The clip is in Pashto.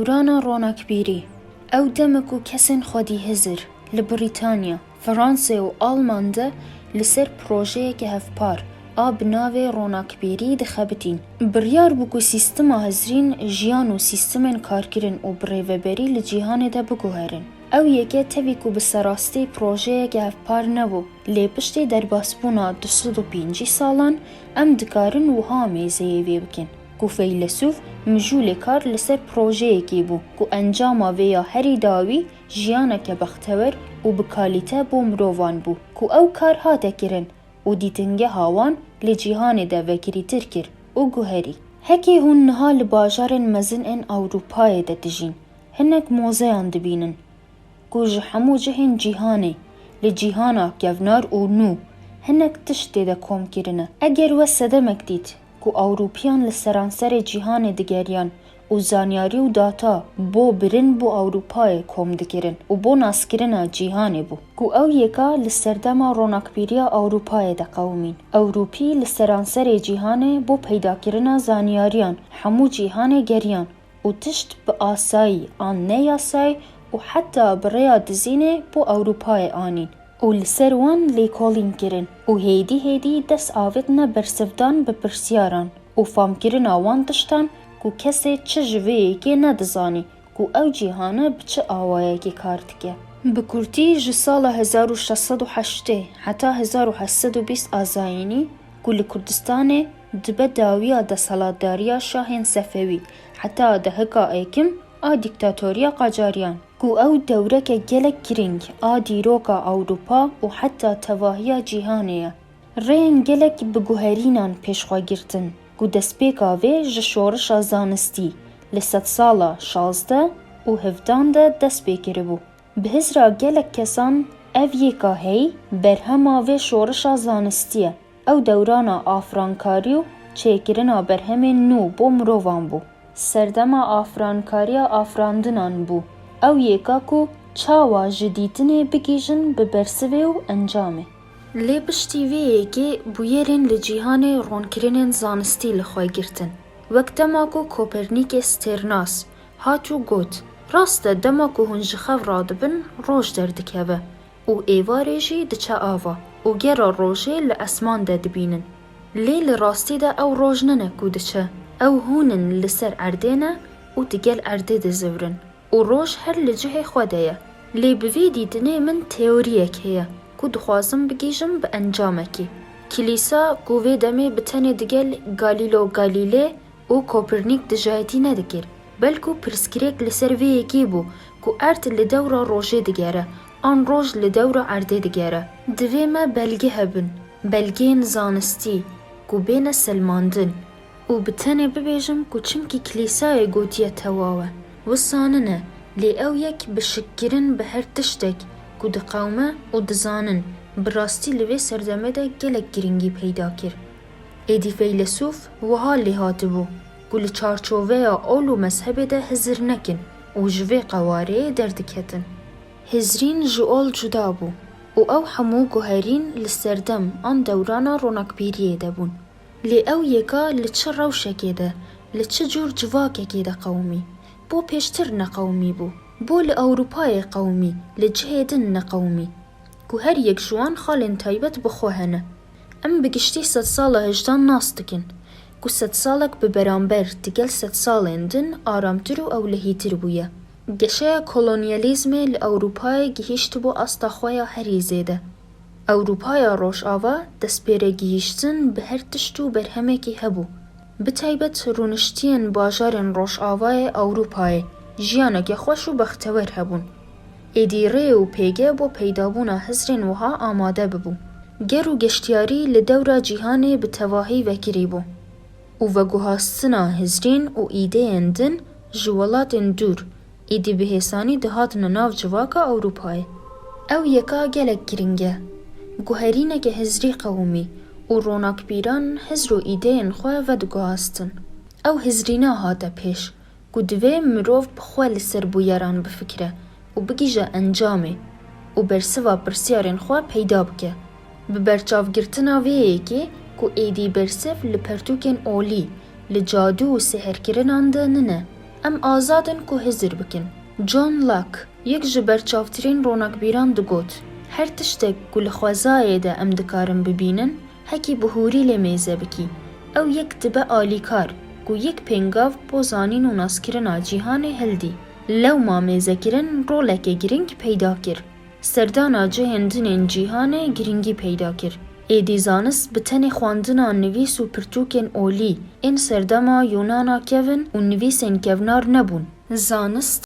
دوران روناکبیری او دمک و کسین خودی هزر لبریتانیا، فرانسه و آلمان ده لسر پروژه که هفپار آب ناو روناکبیری دخبتین. بریار بکو سیستم هزرین جیان و سیستمن کارکرین و بریوبری لجیهان ده بگوهرن. او یکه تاویکو بسراستی پروژه که هفپار نبو لی پشتی در باسپونا 205 سالان ام دکارن و هامیزه وی بکن. کو فیلسوف مجول کار لسر پروژه کی بو کو انجام ویا هری داوی جیانا که بختور و بکالیته بو مروان بو کو او کار هاته کرن و دیتنگه هاوان لجیهان ده وکری ترکر و گوهری. هکی هون نها لباجارن مزن ان اوروپای ده دجین هنک موزیان دبینن کو جحمو جهن جیهانه لجیهانا گفنار و نو هنک تشتی ده کوم کرنه. اگر وسده مکدید کو اوروپیان لسرانسر جیهان دگریان و زانیاری و داتا بو برن بو اوروپای کوم دکرن و بو ناسکرنا جیهان بو کو او یکا لسردما روناکبیریا اوروپای ده قومین. اوروپی لسرانسر جیهان بو پیدا کرنا زانیاریان همو جیهان گریان و تشت به آسایی آن نیاسای و حتی بریا دزینه بو اوروپای آنین و لسر وان لیکولین کرن و هیدی دست آویدنا برسفدان بپرسیاران و فام کرن آوان تشتان کو کسی چه جویه که ندزانی کو او جیهانه بچه آوایه که کارد که. بکورتی جسال 1608 حتی 1820 آزاینی کو لکردستان دبه داویا ده سالاداریا شاهن صفوی حتی ده هکا ایکم آ دیکتاتوریا قاجاریان کو او دوره که گلک کرنگ آ دیروکا اوروپا و حتی تواهیا جیهانه رین گلک بگوهرینان پیشخوا گرتن کو دسپیکا وی جشورش زانستی لست سالا 16 و 17 ده دسپیکره بو. به هزرا گلک کسان او یکا هی برهما وی شورش زانستیه او دورانا آفرانکاریو چیکرنا برهم نو بو مروان بو. سردما آفرانکاریا آفراندنان بو او یکا کو چاوا جدیدنه بگیجن ببرسوه و انجامه. لی پشتی ویه که بویرین لجیهان رونکرین زانستی لخواه گرتن. وقت دماکو کوپرنیک سترناس هاتو گوت راست دماکو هنجخو رادبن روش دردکهوه و ایواره جی دچه آوا و گرا روشه لأسمان ده دبینن. لی لراستی ده او روش ننکو دچه او هونن لسر اردینه و دگل ارده ده زورن و روش هر لجه خوده لی بوی دیدنه من تئوریه که کو دخوازم بگیجم به انجامه کی. کلیسا گوه دمه بتنه دگل گالیلو گالیله و کوپرنیک دجایتی ندکر بلکو پرسکریک لسر ویه کی بو کو ارت لدورا روشه دگره آن روش لدورا ارده دگره. دوی ما بلگه هبن بلگین زانستی کو بین سلماندن و بتنه ببیجم کو چمکی کلیسای گوتیه تواوه و ساننه لی او یک بشکرن به هر تشتک کو دقومه و دزانن براستی لوی سردمه ده گلک گرنگی پیدا کر. ایدی فیلسوف وها لی هاتبو کو لچارچوه اولو مذهب ده هزر نکن و جوه قواره دردکتن. هزرین جوال جدا بو و او همو گوهرین لسردم آن دورانا روناکبیریه ده بون. لی او یکا لچه روشکه ده لچه جور جواکه که ده قومی بو پیشتر نقومی بو بو لأوروپای قومی لجهدن نقومی کو هر یک جوان خالن تایبت بخوهنه ام بگشتی 100 ساله هجدان ناستکن کو 100 سالک ببرانبر تگل 100 سالن دن آرامتر و اولهیتر بویه. گشه کولونیالیزم لأوروپای گهیشت بو استاخویا هری زیده. اوروپای روش آوا دسپیره گیشتن به هر تشتو برهمه کی هبو. بتایبت رونشتین باجارن روش آوای اوروپای جیانه که خوش و بختور هبون. ایدیره و پیگه بو پیدابونا هزرین وها آماده ببو. گر و گشتیاری لدورا جیهانه بتواهی وکری بو. و وگوهاستنا هزرین و ایده اندن جوالات دور. ایدی بهسانی دهاتن ناو جواکا اوروپای. او یکا گلک گرنگه. گوهرینه که هزری قومی و روناکبیران هزرو ایده انخواه و دگوهاستن. او هزرینا هاته پیش. کو دوی مروف بخواه لسر بویران بفکره و بگیجه انجامه و برسوا پرسیارن خواه پیدا بکه. ببرچاف گرتنا ویه که کو ایدی برسف لپرتوکن اولی لجادو و سحر کرنان ده ننه ام آزادن کو هزر بکن. جون لاک یک جبر چافترین روناکبیران دگوت هر تشتک کو لخوازایه ده ام دکارن ببینن هکی بهوری لمیزه بکی او یک دبه آلیکار کو یک پنگاو بو زانین و ناسکرنا جیهان هلدی لو ما میزکرن رولک گرنگ پیدا کر سردانا جهندن جیهان گرنگی پیدا کر ایدی زانست بتن خواندنا نویس و پرتوکن اولی این سردما یونانا کون و نویسن کونار نبون زانست